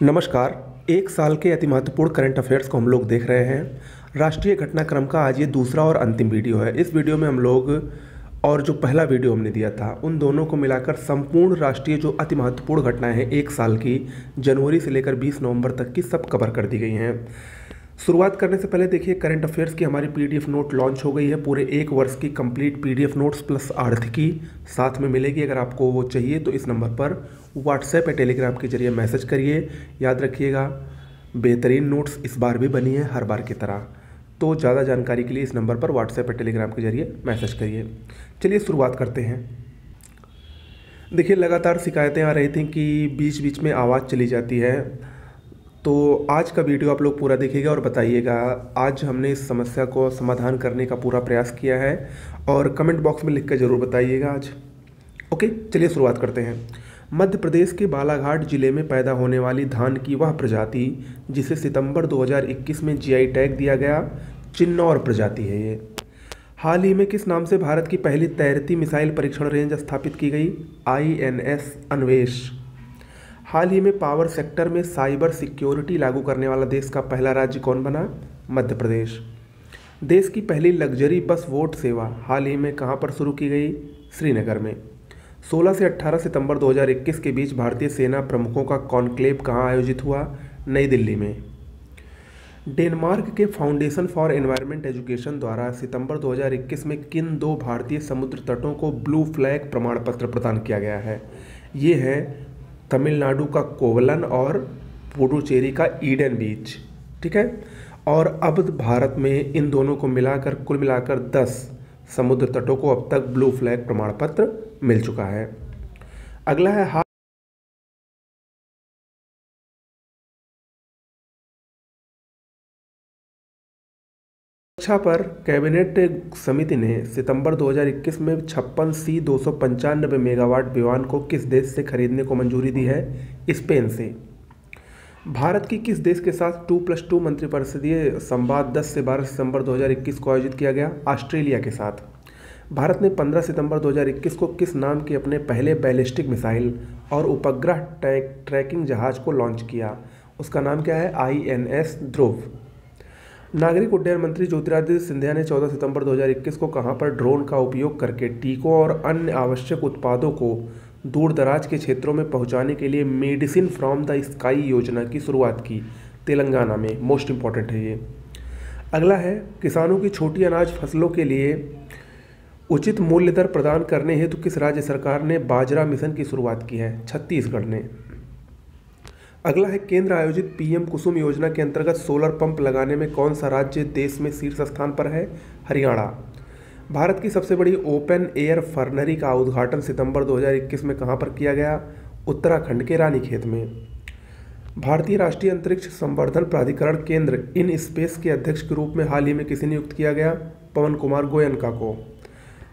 नमस्कार। एक साल के अति महत्वपूर्ण करंट अफेयर्स को हम लोग देख रहे हैं। राष्ट्रीय घटनाक्रम का आज ये दूसरा और अंतिम वीडियो है। इस वीडियो में हम लोग और जो पहला वीडियो हमने दिया था उन दोनों को मिलाकर संपूर्ण राष्ट्रीय जो अति महत्वपूर्ण घटनाएं हैं एक साल की, जनवरी से लेकर 20 नवंबर तक की, सब कवर कर दी गई हैं। शुरुआत करने से पहले देखिए, करंट अफेयर्स की हमारी पीडीएफ नोट लॉन्च हो गई है। पूरे एक वर्ष की कंप्लीट पीडीएफ नोट्स प्लस आर्थिकी साथ में मिलेगी। अगर आपको वो चाहिए तो इस नंबर पर व्हाट्सएप या टेलीग्राम के जरिए मैसेज करिए। याद रखिएगा, बेहतरीन नोट्स इस बार भी बनी है हर बार की तरह। तो ज़्यादा जानकारी के लिए इस नंबर पर व्हाट्सएप या टेलीग्राम के जरिए मैसेज करिए। चलिए शुरुआत करते हैं। देखिए, लगातार शिकायतें आ रही थी कि बीच बीच में आवाज़ चली जाती है, तो आज का वीडियो आप लोग पूरा देखिएगा और बताइएगा। आज हमने इस समस्या को समाधान करने का पूरा प्रयास किया है और कमेंट बॉक्स में लिख कर ज़रूर बताइएगा आज। ओके, चलिए शुरुआत करते हैं। मध्य प्रदेश के बालाघाट जिले में पैदा होने वाली धान की वह प्रजाति जिसे सितंबर 2021 में जीआई टैग दिया गया, चिन्नौर प्रजाति है ये। हाल ही में किस नाम से भारत की पहली तैरती मिसाइल परीक्षण रेंज स्थापित की गई? INS अन्वेष। हाल ही में पावर सेक्टर में साइबर सिक्योरिटी लागू करने वाला देश का पहला राज्य कौन बना? मध्य प्रदेश। देश की पहली लग्जरी बस वोट सेवा हाल ही में कहां पर शुरू की गई? श्रीनगर में। 16 से 18 सितंबर 2021 के बीच भारतीय सेना प्रमुखों का कॉन्क्लेव कहां आयोजित हुआ? नई दिल्ली में। डेनमार्क के फाउंडेशन फॉर एनवायरनमेंट एजुकेशन द्वारा सितंबर 2021 में किन दो भारतीय समुद्र तटों को ब्लू फ्लैग प्रमाण पत्र प्रदान किया गया है? ये है तमिलनाडु का कोवलन और पुडुचेरी का ईडन बीच। ठीक है। और अब भारत में इन दोनों को मिलाकर कुल मिलाकर 10 समुद्र तटों को अब तक ब्लू फ्लैग प्रमाण पत्र मिल चुका है। अगला है सुरक्षा पर कैबिनेट समिति ने सितंबर 2021 में 56C 295 मेगावाट विमान को किस देश से खरीदने को मंजूरी दी है? स्पेन से। भारत की किस देश के साथ 2+2 मंत्रिपरिषदीय संवाद 10 से 12 सितंबर 2021 को आयोजित किया गया? ऑस्ट्रेलिया के साथ। भारत ने 15 सितंबर 2021 को किस नाम के अपने पहले बैलिस्टिक मिसाइल और उपग्रह ट्रैकिंग जहाज को लॉन्च किया? उसका नाम क्या है? INS ध्रुव। नागरिक उड्डयन मंत्री ज्योतिरादित्य सिंधिया ने 14 सितंबर 2021 को कहां पर ड्रोन का उपयोग करके टीकों और अन्य आवश्यक उत्पादों को दूर दराज के क्षेत्रों में पहुंचाने के लिए मेडिसिन फ्रॉम द स्काई योजना की शुरुआत की? तेलंगाना में। मोस्ट इंपॉर्टेंट है ये। अगला है, किसानों की छोटी अनाज फसलों के लिए उचित मूल्य दर प्रदान करने हेतु किस राज्य सरकार ने बाजरा मिशन की शुरुआत की है? छत्तीसगढ़ ने। अगला है, केंद्र आयोजित PM कुसुम योजना के अंतर्गत सोलर पंप लगाने में कौन सा राज्य देश में शीर्ष स्थान पर है? हरियाणा। भारत की सबसे बड़ी ओपन एयर फर्नरी का उद्घाटन सितंबर 2021 में कहां पर किया गया? उत्तराखंड के रानीखेत में। भारतीय राष्ट्रीय अंतरिक्ष संवर्धन प्राधिकरण केंद्र इन स्पेस के अध्यक्ष के रूप में हाल ही में किसे नियुक्त किया गया? पवन कुमार गोयनका को।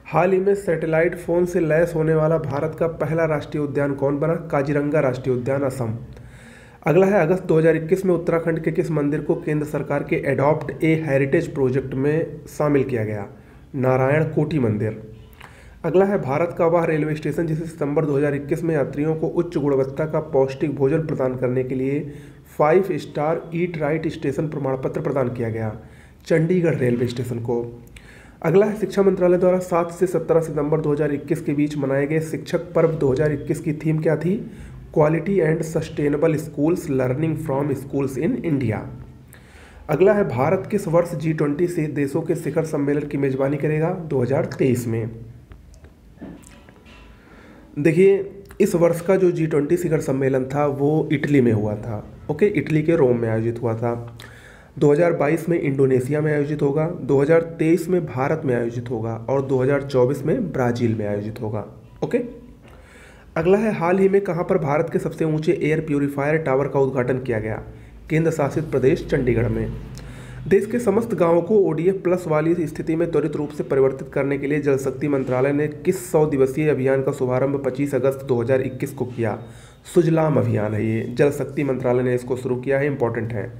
हाल ही में सैटेलाइट फोन से लैस होने वाला भारत का पहला राष्ट्रीय उद्यान कौन बना? काजीरंगा राष्ट्रीय उद्यान, असम। अगला है, अगस्त 2021 में उत्तराखंड के किस मंदिर को केंद्र सरकार के एडॉप्ट ए हेरिटेज प्रोजेक्ट में शामिल किया गया? नारायण कोटी मंदिर। अगला है, भारत का वह रेलवे स्टेशन जिसे सितंबर 2021 में यात्रियों को उच्च गुणवत्ता का पौष्टिक भोजन प्रदान करने के लिए 5 स्टार ईट राइट स्टेशन प्रमाण पत्र प्रदान किया गया? चंडीगढ़ रेलवे स्टेशन को। अगला है, शिक्षा मंत्रालय द्वारा 7 से 17 सितंबर 2021 के बीच मनाए गए शिक्षक पर्व 2021 की थीम क्या थी? Quality and sustainable schools learning from schools in India. अगला है, भारत किस वर्ष G20 से देशों के शिखर सम्मेलन की मेजबानी करेगा? 2023 में। देखिए, इस वर्ष का जो G20 शिखर सम्मेलन था वो इटली में हुआ था। ओके, इटली के रोम में आयोजित हुआ था। 2022 में इंडोनेशिया में आयोजित होगा, 2023 में भारत में आयोजित होगा और 2024 में ब्राज़ील में आयोजित होगा। ओके। अगला है, हाल ही में कहां पर भारत के सबसे ऊंचे एयर प्यूरीफायर टावर का उद्घाटन किया गया? केंद्र शासित प्रदेश चंडीगढ़ में। देश के समस्त गांवों को ODF प्लस वाली स्थिति में त्वरित रूप से परिवर्तित करने के लिए जल शक्ति मंत्रालय ने किस 100 दिवसीय अभियान का शुभारंभ 25 अगस्त 2021 को किया? सुजलाम अभियान है ये, जल शक्ति मंत्रालय ने इसको शुरू किया है, इंपॉर्टेंट है।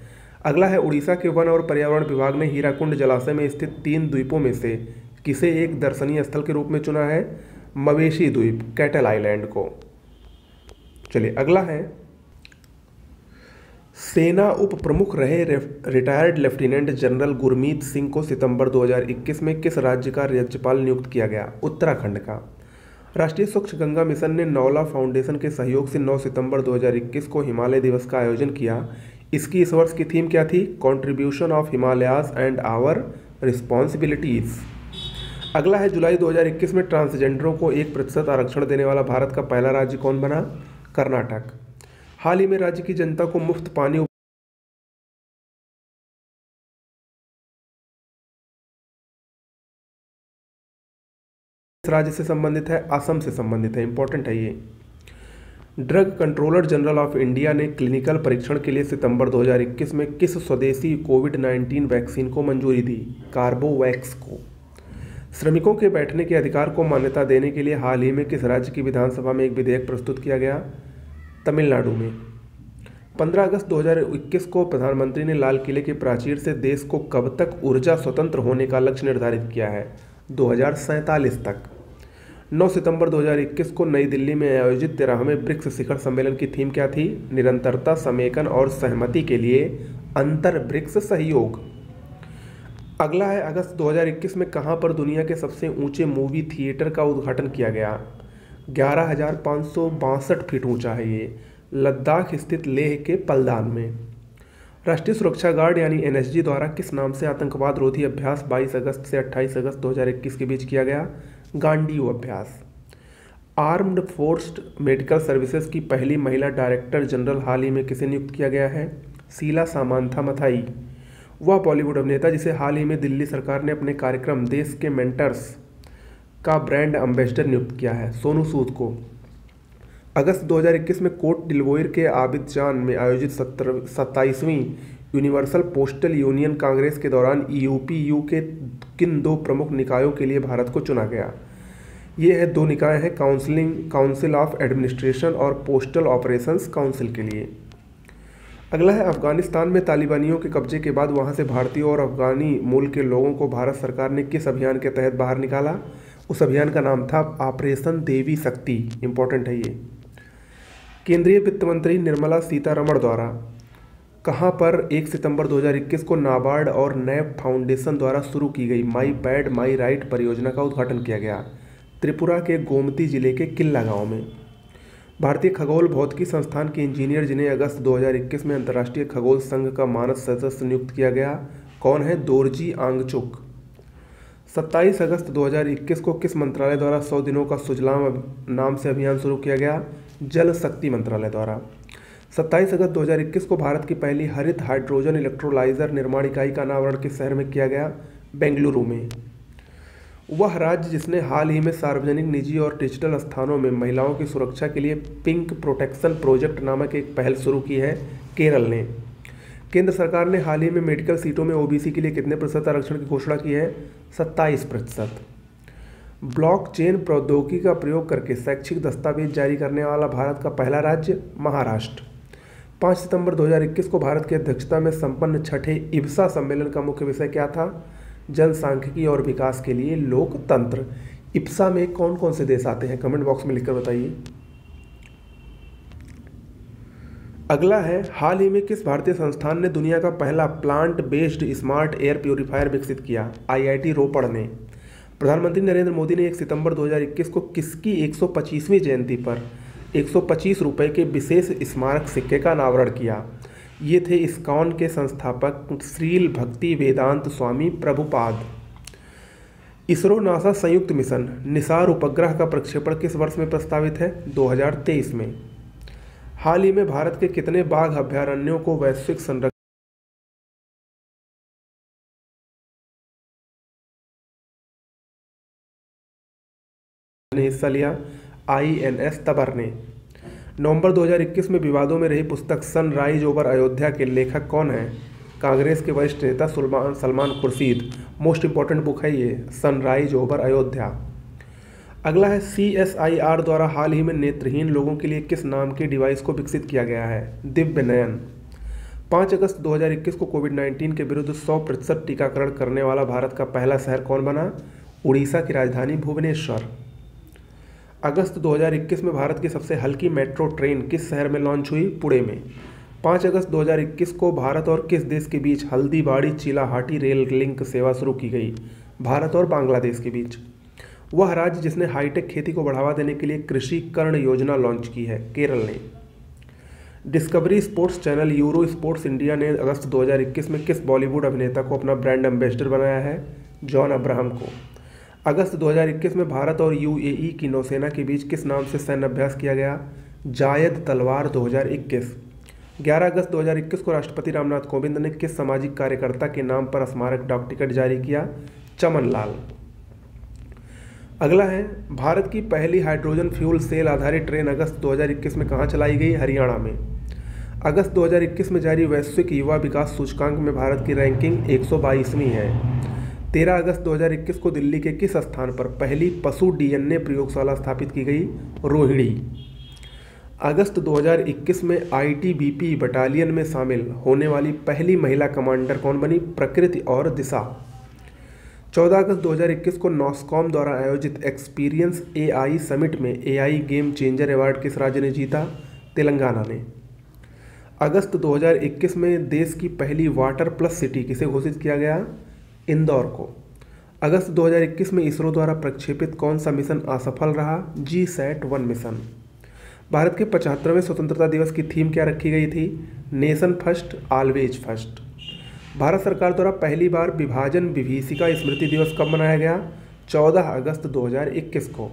अगला है, उड़ीसा के वन और पर्यावरण विभाग ने हीराकुंड जलाशय में स्थित 3 द्वीपों में से किसे एक दर्शनीय स्थल के रूप में चुना है? मवेशी द्वीप, कैटल आइलैंड को। चलिए अगला है, सेना उप प्रमुख रहे retired lieutenant general Gurmeet Singh को सितंबर 2021 में किस राज्य का राज्यपाल नियुक्त किया गया? उत्तराखंड का। राष्ट्रीय स्वच्छ गंगा मिशन ने नौला फाउंडेशन के सहयोग से 9 सितंबर 2021 को हिमालय दिवस का आयोजन किया। इसकी इस वर्ष की थीम क्या थी? Contribution of Himalayas and our responsibilities. अगला है, जुलाई 2021 में ट्रांसजेंडरों को 1% आरक्षण देने वाला भारत का पहला राज्य कौन बना? कर्नाटक। हाल ही में राज्य की जनता को मुफ्त पानी इस राज्य से संबंधित है? असम से संबंधित है। इंपॉर्टेंट है ये। Drug controller general of India ने क्लिनिकल परीक्षण के लिए सितंबर 2021 में किस स्वदेशी कोविड-19 वैक्सीन को मंजूरी दी? कार्बोवैक्स को। श्रमिकों के बैठने के अधिकार को मान्यता देने के लिए हाल ही में किस राज्य की विधानसभा में एक विधेयक प्रस्तुत किया गया? तमिलनाडु में। 15 अगस्त 2021 को प्रधानमंत्री ने लाल किले के प्राचीर से देश को कब तक ऊर्जा स्वतंत्र होने का लक्ष्य निर्धारित किया है? 2047 तक। 9 सितंबर 2021 को नई दिल्ली में आयोजित 13वें ब्रिक्स शिखर सम्मेलन की थीम क्या थी? निरंतरता, समेकन और सहमति के लिए अंतर ब्रिक्स सहयोग। अगला है, अगस्त 2021 में कहां पर दुनिया के सबसे ऊंचे मूवी थिएटर का उद्घाटन किया गया? 11,562 फीट ऊंचा है ये, लद्दाख स्थित लेह के पलदान में। राष्ट्रीय सुरक्षा गार्ड यानी एनएसजी द्वारा किस नाम से आतंकवाद रोधी अभ्यास 22 अगस्त से 28 अगस्त 2021 के बीच किया गया? गांडीव अभ्यास। आर्म्ड फोर्स्ड मेडिकल सर्विसेज की पहली महिला डायरेक्टर जनरल हाल ही में किसे नियुक्त किया गया है? शीला सामंथा मथाई। वह बॉलीवुड अभिनेता जिसे हाल ही में दिल्ली सरकार ने अपने कार्यक्रम देश के मेंटर्स का ब्रांड एम्बेसडर नियुक्त किया है? सोनू सूद को। अगस्त 2021 में कोट डिलवोयर के आबिदजान में आयोजित 27वीं यूनिवर्सल पोस्टल यूनियन कांग्रेस के दौरान यूपीयू के किन 2 प्रमुख निकायों के लिए भारत को चुना गया? ये है 2 निकाय हैं, काउंसिल ऑफ एडमिनिस्ट्रेशन और पोस्टल ऑपरेशंस काउंसिल के लिए। अगला है, अफगानिस्तान में तालिबानियों के कब्जे के बाद वहां से भारतीय और अफगानी मूल के लोगों को भारत सरकार ने किस अभियान के तहत बाहर निकाला? उस अभियान का नाम था ऑपरेशन देवी शक्ति। इंपॉर्टेंट है ये। केंद्रीय वित्त मंत्री निर्मला सीतारमण द्वारा कहां पर 1 सितंबर 2021 को नाबार्ड और नैब फाउंडेशन द्वारा शुरू की गई माई पैड माई राइट परियोजना का उद्घाटन किया गया? त्रिपुरा के गोमती जिले के किल्ला गांव में। भारतीय खगोल भौतिकी संस्थान के इंजीनियर जिन्हें अगस्त 2021 में अंतर्राष्ट्रीय खगोल संघ का मानद सदस्य नियुक्त किया गया, कौन है? दोरजी आंगचुक। 27 अगस्त 2021 को किस मंत्रालय द्वारा 100 दिनों का सुजलाम नाम से अभियान शुरू किया गया? जल शक्ति मंत्रालय द्वारा। 27 अगस्त 2021 को भारत की पहली हरित हाइड्रोजन इलेक्ट्रोलाइजर निर्माण इकाई का अनावरण किस शहर में किया गया? बेंगलुरु में। वह राज्य जिसने हाल ही में सार्वजनिक, निजी और डिजिटल स्थानों में महिलाओं की सुरक्षा के लिए पिंक प्रोटेक्शन प्रोजेक्ट नामक एक पहल शुरू की है? केरल ने। केंद्र सरकार ने हाल ही में मेडिकल सीटों में ओबीसी के लिए कितने प्रतिशत आरक्षण की घोषणा की है? 27%। ब्लॉकचेन प्रौद्योगिकी का प्रयोग करके शैक्षिक दस्तावेज जारी करने वाला भारत का पहला राज्य? महाराष्ट्र। 5 सितंबर 2021 को भारत की अध्यक्षता में संपन्न छठे इब्सा सम्मेलन का मुख्य विषय क्या था? जनसांख्यिकी और विकास के लिए लोकतंत्र। इब्सा में कौन कौन से देश आते हैं? कमेंट बॉक्स में लिखकर बताइए। अगला है, हाल ही में किस भारतीय संस्थान ने दुनिया का पहला plant based smart air purifier विकसित किया? आईआईटी रोपड़ ने। प्रधानमंत्री नरेंद्र मोदी ने 1 सितंबर 2021 को किसकी 125वीं जयंती पर 125 रुपये के विशेष स्मारक सिक्के का अनावरण किया? ये थे इस्कॉन के संस्थापक श्रील भक्ति वेदांत स्वामी प्रभुपाद। इसरो नासा संयुक्त मिशन निसार उपग्रह का प्रक्षेपण किस वर्ष में प्रस्तावित है? 2023 में। हाल ही में भारत के कितने बाघ अभयारण्यों को वैश्विक संरक्षण ने हिस्सा लिया? आईएनएस तबर ने। नवंबर 2021 में विवादों में रही पुस्तक सनराइज ओवर अयोध्या के लेखक कौन है? कांग्रेस के वरिष्ठ नेता Salman Khurshid. Most important book है ये, सनराइज ओवर अयोध्या। अगला है, CSIR द्वारा हाल ही में नेत्रहीन लोगों के लिए किस नाम के डिवाइस को विकसित किया गया है? दिव्य नयन। 5 अगस्त 2021 को कोविड-19 के विरुद्ध 100% टीकाकरण करने वाला भारत का पहला शहर कौन बना? उड़ीसा की राजधानी भुवनेश्वर। अगस्त 2021 में भारत की सबसे हल्की मेट्रो ट्रेन किस शहर में लॉन्च हुई? पुणे में। 5 अगस्त 2021 को भारत और किस देश के बीच हल्दीबाड़ी चिलाहाटी रेल लिंक सेवा शुरू की गई? भारत और बांग्लादेश के बीच। वह राज्य जिसने हाईटेक खेती को बढ़ावा देने के लिए कृषि कर्ण योजना लॉन्च की है? केरल ने। Discovery sports channel euro sports India ने अगस्त 2021 में किस बॉलीवुड अभिनेता को अपना ब्रांड एम्बेसडर बनाया है? जॉन अब्राहम को। अगस्त 2021 में भारत और यूएई की नौसेना के बीच किस नाम से सैन्य अभ्यास किया गया? जायद तलवार 2021। 11 अगस्त 2021 को राष्ट्रपति रामनाथ कोविंद ने किस सामाजिक कार्यकर्ता के नाम पर स्मारक डाक टिकट जारी किया? चमन लाल। अगला है, भारत की पहली हाइड्रोजन फ्यूल सेल आधारित ट्रेन अगस्त 2021 में कहाँ चलाई गई? हरियाणा में। अगस्त 2021 में जारी वैश्विक युवा विकास सूचकांक में भारत की रैंकिंग 122वीं है। 13 अगस्त 2021 को दिल्ली के किस स्थान पर पहली पशु डीएनए प्रयोगशाला स्थापित की गई? रोहिणी। अगस्त 2021 में आईटीबीपी बटालियन में शामिल होने वाली पहली महिला कमांडर कौन बनी? प्रकृति और दिशा। 14 अगस्त 2021 को नॉस्कॉम द्वारा आयोजित एक्सपीरियंस एआई समिट में एआई गेम चेंजर अवार्ड किस राज्य ने जीता? तेलंगाना ने। अगस्त 2021 में देश की पहली वाटर प्लस सिटी किसे घोषित किया गया? इंदौर को। अगस्त 2021 में इसरो द्वारा प्रक्षेपित कौन सा मिशन असफल रहा? GSAT-1 mission. भारत के 75वें स्वतंत्रता दिवस की थीम क्या रखी गई थी? Nation first always first. Bharat सरकार द्वारा पहली बार विभाजन विभीषिका स्मृति दिवस कब मनाया गया? 14 अगस्त 2021 को।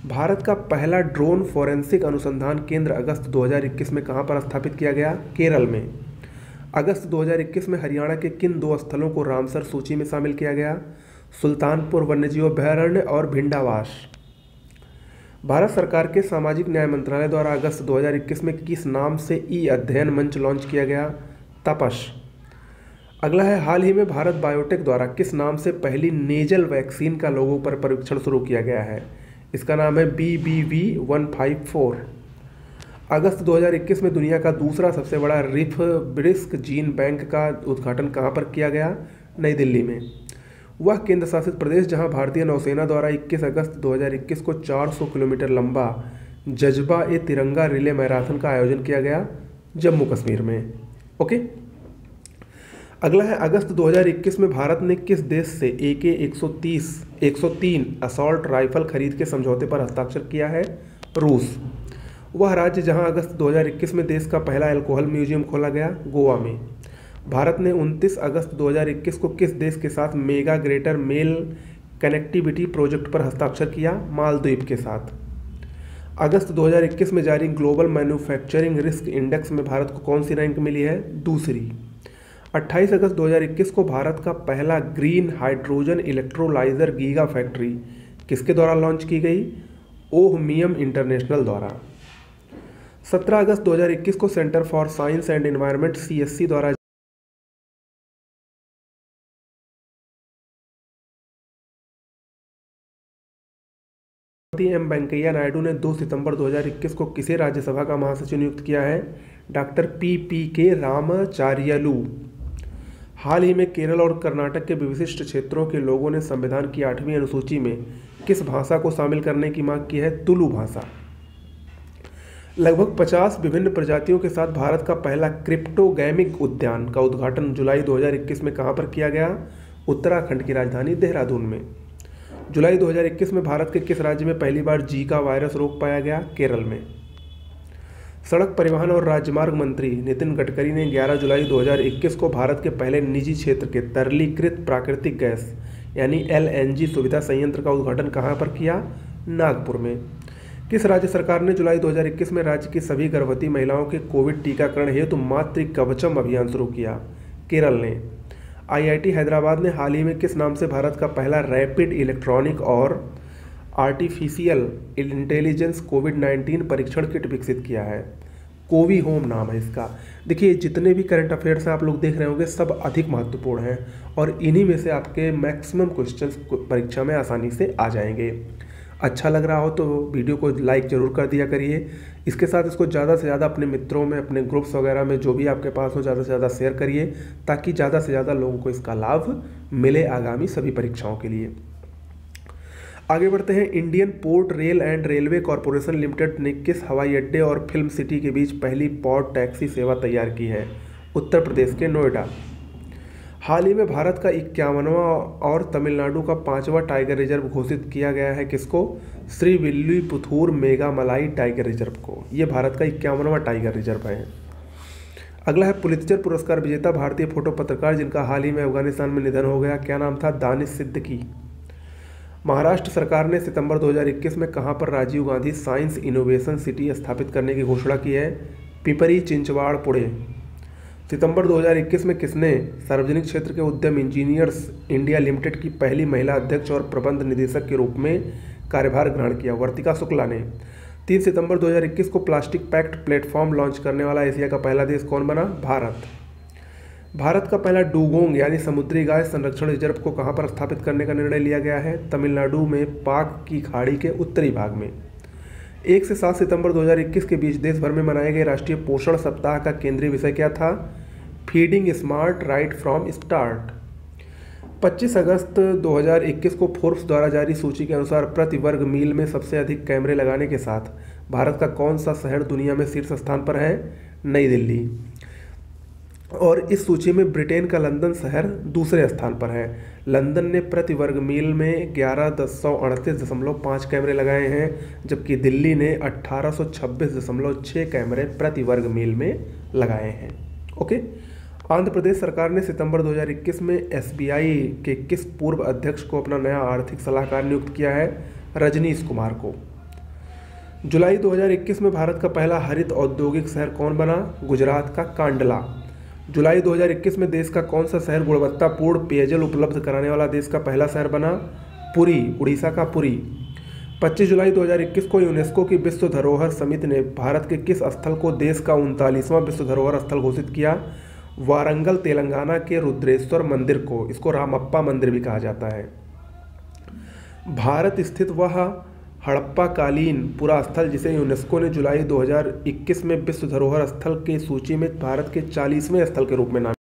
भारत का पहला ड्रोन फोरेंसिक अनुसंधान केंद्र अगस्त 2021 में कहां पर स्थापित किया गया? केरल में। अगस्त 2021 में हरियाणा के किन 2 स्थलों को रामसर सूची में शामिल किया गया? सुल्तानपुर वन्यजीव अभयारण्य और भिंडावास। भारत सरकार के सामाजिक न्याय मंत्रालय द्वारा अगस्त 2021 में किस नाम से ई अध्ययन मंच लॉन्च किया गया? तपस। अगला है, हाल ही में भारत बायोटेक द्वारा किस नाम से पहली नेजल वैक्सीन का लोगों पर परीक्षण शुरू किया गया है? इसका नाम है BBV154। अगस्त 2021 में दुनिया का दूसरा सबसे बड़ा रिफ ब्रिस्क जीन बैंक का उद्घाटन कहां पर किया गया? नई दिल्ली में। वह केंद्र शासित प्रदेश जहां भारतीय नौसेना द्वारा 21 अगस्त 2021 को 400 किलोमीटर लंबा जज्बा ए तिरंगा रिले मैराथन का आयोजन किया गया? जम्मू कश्मीर में। ओके। अगला है, अगस्त 2021 में भारत ने किस देश से AK-103 असॉल्ट राइफल खरीद के समझौते पर हस्ताक्षर किया है? रूस। वह राज्य जहां अगस्त 2021 में देश का पहला अल्कोहल म्यूजियम खोला गया? गोवा में। भारत ने 29 अगस्त 2021 को किस देश के साथ mega greater Male connectivity project पर हस्ताक्षर किया? मालदीव के साथ। अगस्त 2021 में जारी ग्लोबल मैन्युफैक्चरिंग रिस्क इंडेक्स में भारत को कौन सी रैंक मिली है? दूसरी। 28 अगस्त 2021 को भारत का पहला green hydrogen electrolyser giga factory किसके द्वारा लॉन्च की गई? ओहमियम इंटरनेशनल द्वारा। 17 अगस्त 2021 को centre for science and environment CSC द्वारा एम वेंकैया नायडू ने 2 सितंबर 2021 को किसे राज्यसभा का महासचिव नियुक्त किया है? Doctor PPK रामाचार्यलू। हाल ही में केरल और कर्नाटक के विशिष्ट क्षेत्रों के लोगों ने संविधान की 8वीं अनुसूची में किस भाषा को शामिल करने की मांग की है? तुलु भाषा। लगभग 50 विभिन्न प्रजातियों के साथ भारत का पहला क्रिप्टोगैमिक उद्यान का उद्घाटन जुलाई 2021 में कहां पर किया गया? उत्तराखंड की राजधानी देहरादून में। जुलाई 2021 में भारत के किस राज्य में पहली बार जीका वायरस रोग पाया गया? केरल में। सड़क परिवहन और राजमार्ग मंत्री नितिन गडकरी ने 11 जुलाई 2021 को भारत के पहले निजी क्षेत्र के तरलीकृत प्राकृतिक गैस यानी LNG सुविधा संयंत्र का उद्घाटन कहां पर किया? नागपुर में। किस राज्य सरकार ने जुलाई 2021 में राज्य की सभी गर्भवती महिलाओं के कोविड टीकाकरण हेतु मातृ कवचम अभियान शुरू किया? केरल ने। IIT हैदराबाद ने हाल ही में किस नाम से भारत का पहला रैपिड इलेक्ट्रॉनिक और आर्टिफिशियल इंटेलिजेंस कोविड-19 परीक्षण किट विकसित किया है? कोवी होम नाम है इसका। देखिए, जितने भी करंट अफेयर्स हैं आप लोग देख रहे होंगे, सब अधिक महत्वपूर्ण हैं और इन्हीं में से आपके मैक्सिमम क्वेश्चंस परीक्षा में आसानी से आ जाएंगे। अच्छा लग रहा हो तो वीडियो को लाइक ज़रूर कर दिया करिए। इसके साथ इसको ज़्यादा से ज़्यादा अपने मित्रों में, अपने ग्रुप्स वगैरह में जो भी आपके पास हो, ज़्यादा से ज़्यादा शेयर करिए ताकि ज़्यादा से ज़्यादा लोगों को इसका लाभ मिले आगामी सभी परीक्षाओं के लिए। आगे बढ़ते हैं। Indian port rail and railway corporation limited ने किस हवाई अड्डे और फिल्म सिटी के बीच पहली पॉड टैक्सी सेवा तैयार की है? उत्तर प्रदेश के नोएडा। हाल ही में भारत का 51वां और तमिलनाडु का 5वां टाइगर रिजर्व घोषित किया गया है किसको? श्रीविल्लीपुथूर मेघामलाई टाइगर रिजर्व को। ये भारत का 51वां टाइगर रिजर्व है। अगला है पुलित्जर पुरस्कार विजेता भारतीय फोटो पत्रकार जिनका हाल ही में अफगानिस्तान में निधन हो गया, क्या नाम था? दानिश सिद्दीकी। महाराष्ट्र सरकार ने सितंबर 2021 में कहां पर Rajiv Gandhi science innovation city स्थापित करने की घोषणा की है? पिपरी चिंचवाड़, पुणे। सितंबर 2021 में किसने सार्वजनिक क्षेत्र के उद्यम इंजीनियर्स इंडिया लिमिटेड की पहली महिला अध्यक्ष और प्रबंध निदेशक के रूप में कार्यभार ग्रहण किया? वर्तिका शुक्ला ने। 3 सितंबर 2021 को प्लास्टिक पैक्ट प्लेटफॉर्म लॉन्च करने वाला एशिया का पहला देश कौन बना? भारत। भारत का पहला डुगोंग यानी समुद्री गाय संरक्षण रिजर्व को कहां पर स्थापित करने का निर्णय लिया गया है? तमिलनाडु में पाक की खाड़ी के उत्तरी भाग में। 1 से 7 सितंबर 2021 के बीच देश भर में मनाए गए राष्ट्रीय पोषण सप्ताह का केंद्रीय विषय क्या था? Feeding smart right from start. 25 अगस्त 2021 को फोर्ब्स द्वारा जारी सूची के अनुसार प्रति वर्ग मील में सबसे अधिक कैमरे लगाने के साथ भारत का कौन सा शहर दुनिया में शीर्ष स्थान पर है? नई दिल्ली। और इस सूची में ब्रिटेन का लंदन शहर दूसरे स्थान पर है। लंदन ने प्रति वर्ग मील में 1138.5 कैमरे लगाए हैं, जबकि दिल्ली ने 1826.6 कैमरे प्रति वर्ग मील में लगाए हैं। ओके। आंध्र प्रदेश सरकार ने सितंबर 2021 में एसबीआई के किस पूर्व अध्यक्ष को अपना नया आर्थिक सलाहकार नियुक्त किया है? रजनीश कुमार को। जुलाई 2021 में भारत का पहला हरित औद्योगिक शहर कौन बना? गुजरात का कांडला। जुलाई 2021 में देश का कौन सा शहर गुणवत्तापूर्ण पेयजल उपलब्ध कराने वाला देश का पहला शहर बना? पुरी, उड़ीसा का पुरी। 25 जुलाई 2021 को यूनेस्को की विश्व धरोहर समिति ने भारत के किस स्थल को देश का 39वां विश्व धरोहर स्थल घोषित किया? वारंगल, तेलंगाना के रुद्रेश्वर मंदिर को। इसको रामप्पा मंदिर भी कहा जाता है। भारत स्थित वह हड़प्पा कालीन पुरा स्थल जिसे यूनेस्को ने जुलाई 2021 में विश्व धरोहर स्थल की सूची में भारत के 40वें स्थल के रूप में नामित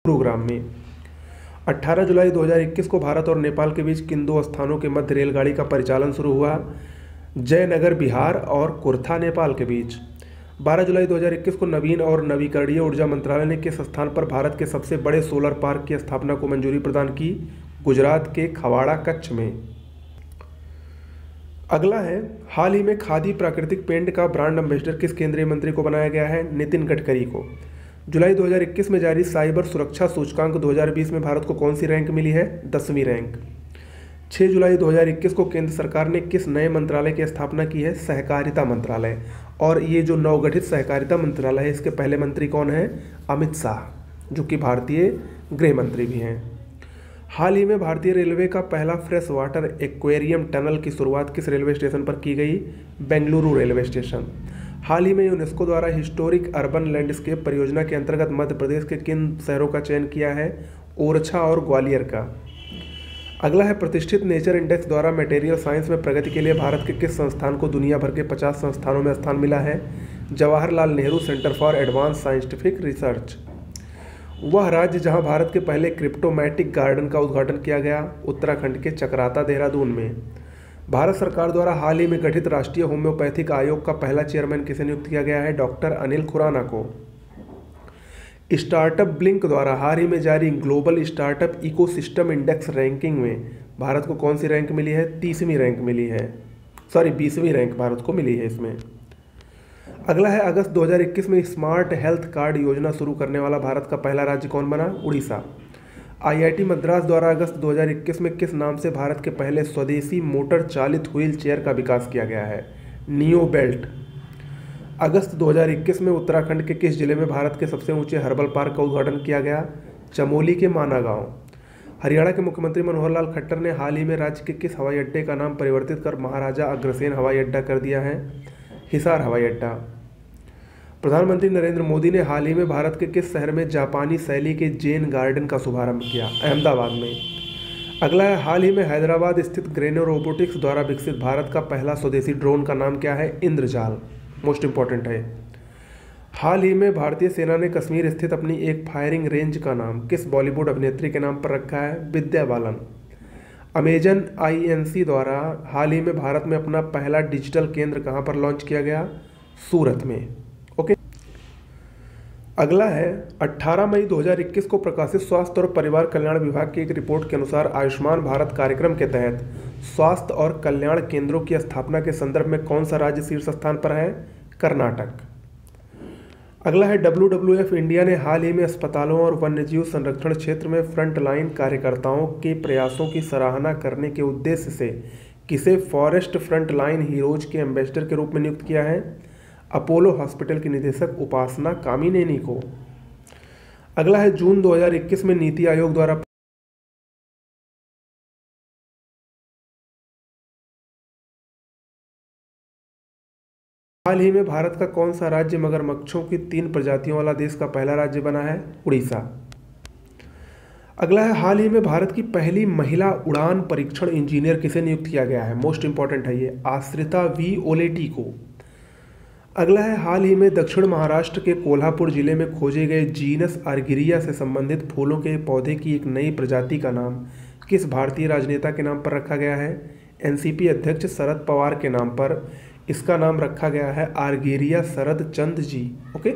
गुरुग्राम में। 18 जुलाई 2021 को भारत और नेपाल के बीच किन 2 स्थानों के मध्य रेलगाड़ी का परिचालन शुरू हुआ? जयनगर बिहार और कुर्था नेपाल के बीच। 12 जुलाई 2021 को नवीन और नवीकरणीय ऊर्जा मंत्रालय ने किस स्थान पर भारत के सबसे बड़े सोलर पार्क की स्थापना को मंजूरी प्रदान की? गुजरात के खवाड़ा कच्छ में। अगला है, हाल ही में खादी प्राकृतिक पेंट का ब्रांड एम्बेसडर किस केंद्रीय मंत्री को बनाया गया है? नितिन गडकरी को। जुलाई 2021 में जारी साइबर सुरक्षा सूचकांक 2020 में भारत को कौन सी रैंक मिली है? 10वीं रैंक। 6 जुलाई 2021 को केंद्र सरकार ने किस नए मंत्रालय की स्थापना की है? सहकारिता मंत्रालय। और ये जो नवगठित सहकारिता मंत्रालय है इसके पहले मंत्री कौन है? अमित शाह, जो कि भारतीय गृह मंत्री भी हैं। हाल ही में भारतीय रेलवे का पहला फ्रेश वाटर एक्वेरियम टनल की शुरुआत किस रेलवे स्टेशन पर की गई? Bengaluru railway station. हाल ही में यूनेस्को द्वारा हिस्टोरिक अर्बन लैंडस्केप परियोजना के अंतर्गत मध्य प्रदेश के किन शहरों का चयन किया है? ओरछा और ग्वालियर का। अगला है, प्रतिष्ठित नेचर इंडेक्स द्वारा मटेरियल साइंस में प्रगति के लिए भारत के किस संस्थान को दुनिया भर के 50 संस्थानों में स्थान मिला है? Jawaharlal Nehru centre for advance scientific research. वह राज्य जहां भारत के पहले क्रिप्टोमैटिक गार्डन का उद्घाटन किया गया? उत्तराखंड के चकराता, देहरादून में। भारत सरकार द्वारा हाल ही में गठित राष्ट्रीय होम्योपैथिक आयोग का पहला चेयरमैन किसे नियुक्त किया गया है? डॉक्टर अनिल खुराना को। स्टार्टअप ब्लिंक द्वारा हाल ही में जारी global startup ecosystem index ranking में भारत को कौन सी रैंक मिली है? 30वीं रैंक मिली है। 20वीं रैंक भारत को मिली है इसमें। अगला है, अगस्त 2021 में स्मार्ट हेल्थ कार्ड योजना शुरू करने वाला भारत का पहला राज्य कौन बना? उड़ीसा। आईआईटी मद्रास द्वारा अगस्त 2021 में किस नाम से भारत के पहले स्वदेशी मोटर चालित व्हील चेयर का विकास किया गया है? Neo belt. अगस्त 2021 में उत्तराखंड के किस जिले में भारत के सबसे ऊंचे हर्बल पार्क का उद्घाटन किया गया? चमोली के माना गांव। हरियाणा के मुख्यमंत्री मनोहर लाल खट्टर ने हाल ही में राज्य के किस हवाई अड्डे का नाम परिवर्तित कर महाराजा अग्रसेन हवाई अड्डा कर दिया है? हिसार हवाई अड्डा। प्रधानमंत्री नरेंद्र मोदी ने हाल ही में भारत के किस शहर में जापानी शैली के जैन गार्डन का शुभारंभ किया? अहमदाबाद में। अगला है, हाल ही में हैदराबाद स्थित ग्रेनो रोबोटिक्स द्वारा विकसित भारत का पहला स्वदेशी ड्रोन का नाम क्या है? इंद्रजाल। मोस्ट इंपॉर्टेंट है। हाल ही में भारतीय सेना ने कश्मीर स्थित अपनी एक फायरिंग रेंज का नाम किस बॉलीवुड अभिनेत्री के नाम पर रखा है? विद्या बालन। अमेजन आईएनसी द्वारा हाल ही में भारत में अपना पहला डिजिटल केंद्र कहां पर लॉन्च किया गया? सूरत में। ओके। अगला है 18 मई 2021 को प्रकाशित स्वास्थ्य और परिवार कल्याण विभाग की एक रिपोर्ट के अनुसार आयुष्मान भारत कार्यक्रम के तहत स्वास्थ्य और कल्याण केंद्रों की स्थापना के संदर्भ में कौन सा राज्य शीर्ष स्थान पर है? कर्नाटक। अगला है WWF इंडिया ने हाल ही में अस्पतालों और वन्यजीव संरक्षण क्षेत्र में फ्रंटलाइन कार्यकर्ताओं के प्रयासों की सराहना करने के उद्देश्य से किसे फॉरेस्ट फ्रंटलाइन हीरोज के एम्बेसडर के रूप में नियुक्त किया है? अपोलो हॉस्पिटल की निदेशक उपासना कामिनेनी को। अगला है जून 2021 में नीति आयोग द्वारा हाल ही में भारत का कौन सा राज्य मगरमच्छों की 3 प्रजातियों वाला देश का पहला राज्य बना है? उड़ीसा। अगला है हाल ही में भारत की पहली महिला उड़ान परीक्षण इंजीनियर किसे नियुक्त किया गया है? मोस्ट इंपॉर्टेंट है ये, आश्रिता वी ओलेटी को। अगला है हाल ही में दक्षिण महाराष्ट्र के कोल्हापुर जिले में खोजे गए जीनस आर्गिरिया से संबंधित फूलों के पौधे की एक नई प्रजाति का नाम किस भारतीय राजनेता के नाम पर रखा गया है? एनसीपी अध्यक्ष शरद पवार के नाम पर इसका नाम रखा गया है आर्गेरिया शरद चंद जी। ओके।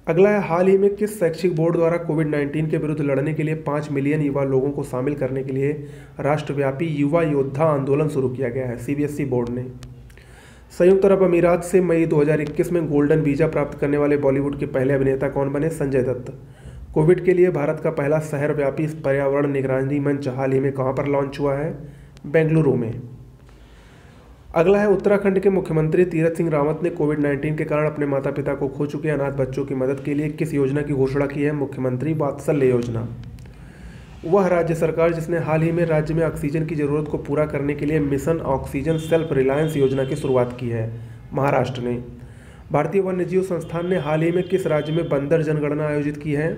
अगला है हाल ही में किस शैक्षिक बोर्ड द्वारा कोविड-19 के विरुद्ध लड़ने के लिए 5 मिलियन युवा लोगों को शामिल करने के लिए राष्ट्रव्यापी युवा योद्धा आंदोलन शुरू किया गया है? सीबीएसई बोर्ड ने। संयुक्त अरब अमीरात से मई 2021 में गोल्डन वीजा प्राप्त करने वाले बॉलीवुड के पहले अभिनेता कौन बने? संजय दत्त। कोविड के लिए भारत का पहला शहर व्यापी पर्यावरण निगरानी मंच हाल ही में कहाँ पर लॉन्च हुआ है? बेंगलुरु में। अगला है उत्तराखंड के मुख्यमंत्री तीरथ सिंह रावत ने कोविड-19 के कारण अपने माता पिता को खो चुके अनाथ बच्चों की मदद के लिए किस योजना की घोषणा की है? मुख्यमंत्री वात्सल्य योजना। वह राज्य सरकार जिसने हाल ही में राज्य में ऑक्सीजन की जरूरत को पूरा करने के लिए मिशन ऑक्सीजन सेल्फ रिलायंस योजना की शुरुआत की है? महाराष्ट्र ने। भारतीय वन्यजीव संस्थान ने हाल ही में किस राज्य में बंदर जनगणना आयोजित की है?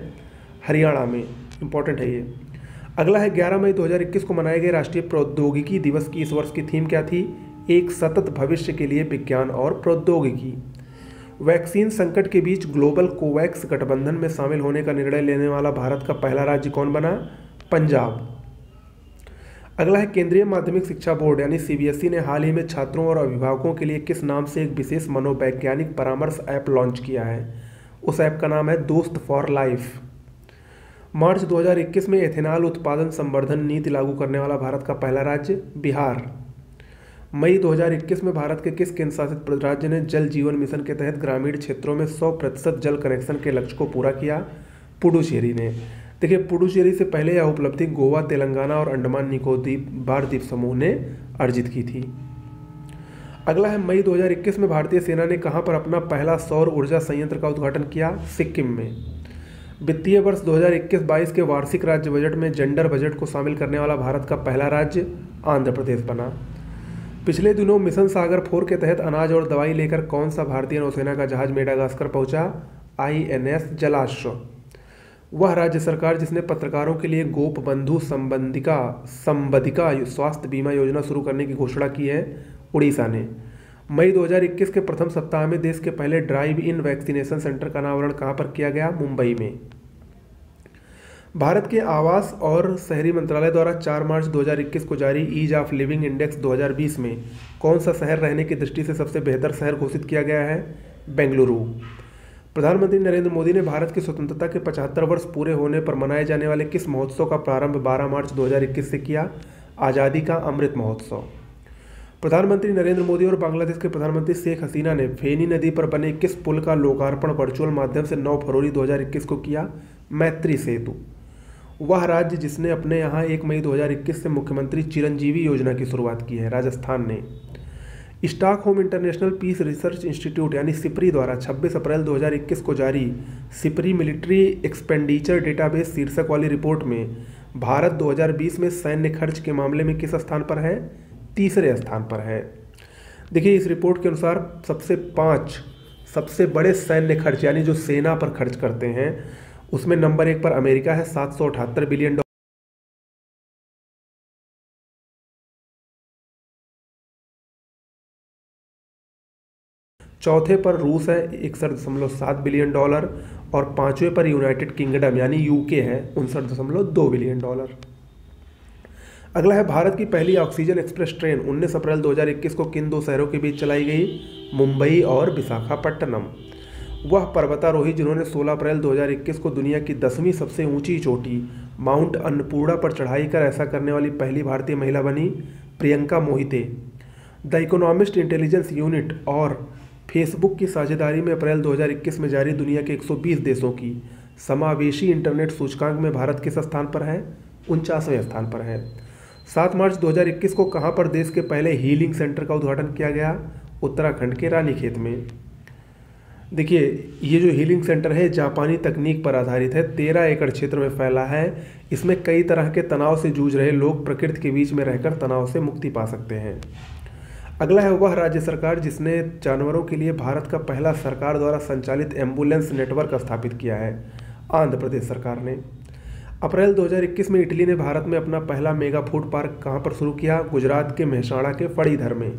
हरियाणा में। इंपॉर्टेंट है ये। अगला है 11 मई 2021 को मनाए गए राष्ट्रीय प्रौद्योगिकी दिवस की इस वर्ष की थीम क्या थी? एक सतत भविष्य के लिए विज्ञान और प्रौद्योगिकी। वैक्सीन संकट के बीच ग्लोबल कोवैक्स गठबंधन में शामिल होने का निर्णय लेने वाला भारत का पहला राज्य कौन बना? पंजाब। अगला है केंद्रीय माध्यमिक शिक्षा बोर्ड यानी सीबीएसई ने हाल ही में छात्रों और अभिभावकों के लिए किस नाम से एक विशेष मनोवैज्ञानिक परामर्श ऐप लॉन्च किया है? उस ऐप का नाम है दोस्त फॉर लाइफ। मार्च 2021 में एथेनॉल उत्पादन संवर्धन नीति लागू करने वाला भारत का पहला राज्य? बिहार। मई 2021 में भारत के किस केंद्र शासित राज्य ने जल जीवन मिशन के तहत ग्रामीण क्षेत्रों में 100% जल कनेक्शन के लक्ष्य को पूरा किया? पुडुचेरी ने। देखिए, पुडुचेरी से पहले यह उपलब्धि गोवा, तेलंगाना और अंडमान निकोबार द्वीप समूह ने अर्जित की थी। अगला है मई 2021 में भारतीय सेना ने कहां पर अपना पहला सौर ऊर्जा संयंत्र का उद्घाटन किया? सिक्किम में। वित्तीय वर्ष 2021-22 के वार्षिक राज्य बजट में जेंडर बजट को शामिल करने वाला भारत का पहला राज्य आंध्र प्रदेश बना। पिछले दिनों मिशन सागर 4 के तहत अनाज और दवाई लेकर कौन सा भारतीय नौसेना का जहाज मेडागास्कर पहुंचा? INS जलाश्व। वह राज्य सरकार जिसने पत्रकारों के लिए गोप बंधु संबंधिका स्वास्थ्य बीमा योजना शुरू करने की घोषणा की है? उड़ीसा ने। मई 2021 के प्रथम सप्ताह में देश के पहले ड्राइव इन वैक्सीनेशन सेंटर का अनावरण कहां पर किया गया? मुंबई में। भारत के आवास और शहरी मंत्रालय द्वारा 4 मार्च 2021 को जारी ईज ऑफ लिविंग इंडेक्स 2020 में कौन सा शहर रहने की दृष्टि से सबसे बेहतर शहर घोषित किया गया है? बेंगलुरु। प्रधानमंत्री नरेंद्र मोदी ने भारत की स्वतंत्रता के 75 वर्ष पूरे होने पर मनाए जाने वाले किस महोत्सव का प्रारंभ 12 मार्च 2021 से किया? आज़ादी का अमृत महोत्सव। प्रधानमंत्री नरेंद्र मोदी और बांग्लादेश के प्रधानमंत्री शेख हसीना ने फेनी नदी पर बने किस पुल का लोकार्पण वर्चुअल माध्यम से 9 फरवरी 2021 को किया? मैत्री सेतु। वह राज्य जिसने अपने यहाँ 1 मई 2021 से मुख्यमंत्री चिरंजीवी योजना की शुरुआत की है? राजस्थान ने। Stockholm International Peace Research Institute यानी सिपरी द्वारा 26 अप्रैल 2021 को जारी सिपरी मिलिट्री एक्सपेंडिचर डेटाबेस शीर्षक वाली रिपोर्ट में भारत 2020 में सैन्य खर्च के मामले में किस स्थान पर है? तीसरे स्थान पर है। देखिए, इस रिपोर्ट के अनुसार 5 सबसे बड़े सैन्य खर्च यानी जो सेना पर खर्च करते हैं उसमें नंबर 1 पर अमेरिका है, 778 बिलियन डॉलर। चौथे पर रूस है 61.7 बिलियन डॉलर और पांचवें पर यूनाइटेड किंगडम यानी यूके है 59.2 बिलियन डॉलर। अगला है भारत की पहली ऑक्सीजन एक्सप्रेस ट्रेन 19 अप्रैल 2021 को किन 2 शहरों के बीच चलाई गई? मुंबई और विशाखापट्टनम। वह पर्वतारोही जिन्होंने 16 अप्रैल 2021 को दुनिया की 10वीं सबसे ऊंची चोटी माउंट अन्नपूर्णा पर चढ़ाई कर ऐसा करने वाली पहली भारतीय महिला बनी, Priyanka Mohite. The economist intelligence unit और फेसबुक की साझेदारी में अप्रैल 2021 में जारी दुनिया के 120 देशों की समावेशी इंटरनेट सूचकांक में भारत किस स्थान पर है? 49वें स्थान पर है। 7 मार्च 2021 को कहां पर देश के पहले हीलिंग सेंटर का उद्घाटन किया गया? उत्तराखंड के रानीखेत में। देखिए, ये जो हीलिंग सेंटर है जापानी तकनीक पर आधारित है, 13 एकड़ क्षेत्र में फैला है। इसमें कई तरह के तनाव से जूझ रहे लोग प्रकृति के बीच में रहकर तनाव से मुक्ति पा सकते हैं। अगला है वह राज्य सरकार जिसने जानवरों के लिए भारत का पहला सरकार द्वारा संचालित एम्बुलेंस नेटवर्क स्थापित किया है? आंध्र प्रदेश सरकार ने। अप्रैल 2021 में इटली ने भारत में अपना पहला मेगा फूड पार्क कहां पर शुरू किया? गुजरात के मेहसाणा के फणीधर में।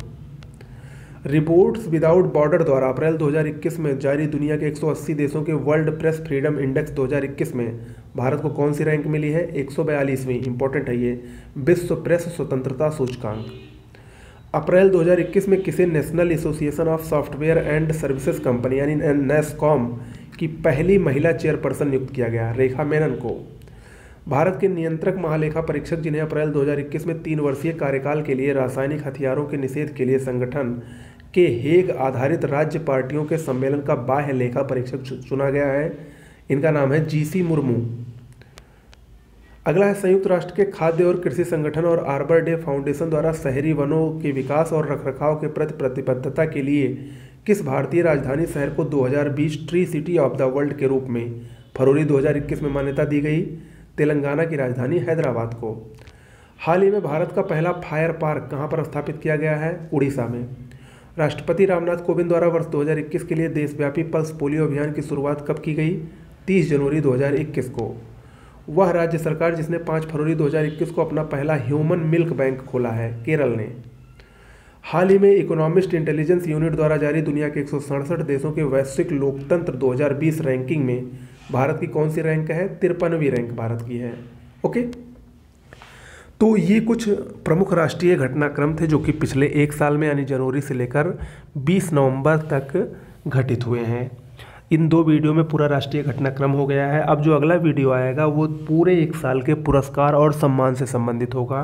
रिपोर्ट्स विदाउट बॉर्डर द्वारा अप्रैल 2021 में जारी दुनिया के 180 देशों के वर्ल्ड प्रेस फ्रीडम इंडेक्स 2021 में भारत को कौन सी रैंक मिली है? 142वीं। इंपॉर्टेंट है ये, विश्व प्रेस स्वतंत्रता सूचकांक। अप्रैल 2021 में किसे national association of software and services company यानी नेस्कॉम की पहली महिला चेयरपर्सन नियुक्त किया गया? रेखा मेनन को। भारत के नियंत्रक महालेखा परीक्षक जिन्हें अप्रैल 2021 में 3 वर्षीय कार्यकाल के लिए रासायनिक हथियारों के निषेध के लिए संगठन के हेग आधारित राज्य पार्टियों के सम्मेलन का बाह्य लेखा परीक्षक चुना गया है, इनका नाम है जीसी मुर्मू। अगला है संयुक्त राष्ट्र के खाद्य और कृषि संगठन और आर्बर डे फाउंडेशन द्वारा शहरी वनों के विकास और रखरखाव के प्रति प्रतिबद्धता के लिए किस भारतीय राजधानी शहर को 2020 tree city of the world के रूप में फरवरी 2021 में मान्यता दी गई? तेलंगाना की राजधानी हैदराबाद को। हाल ही में भारत का पहला फायर पार्क कहां पर स्थापित किया गया है? उड़ीसा में। राष्ट्रपति रामनाथ कोविंद द्वारा वर्ष 2021 के लिए देशव्यापी पल्स पोलियो अभियान की शुरुआत कब की गई? 30 जनवरी 2021 को। वह राज्य सरकार जिसने 5 फरवरी 2021 को अपना पहला ह्यूमन मिल्क बैंक खोला है? केरल ने। हाल ही में इकोनॉमिस्ट इंटेलिजेंस यूनिट द्वारा जारी दुनिया के 167 देशों के वैश्विक लोकतंत्र 2020 रैंकिंग में भारत की कौन सी रैंक है? 53वीं रैंक भारत की है। ओके, तो ये कुछ प्रमुख राष्ट्रीय घटनाक्रम थे जो कि पिछले 1 साल में यानी जनवरी से लेकर 20 नवंबर तक घटित हुए हैं। इन 2 वीडियो में पूरा राष्ट्रीय घटनाक्रम हो गया है। अब जो अगला वीडियो आएगा वो पूरे 1 साल के पुरस्कार और सम्मान से संबंधित होगा,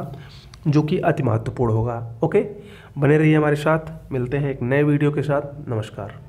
जो कि अति महत्वपूर्ण होगा। ओके, बने रहिए हमारे साथ, मिलते हैं एक नए वीडियो के साथ। नमस्कार।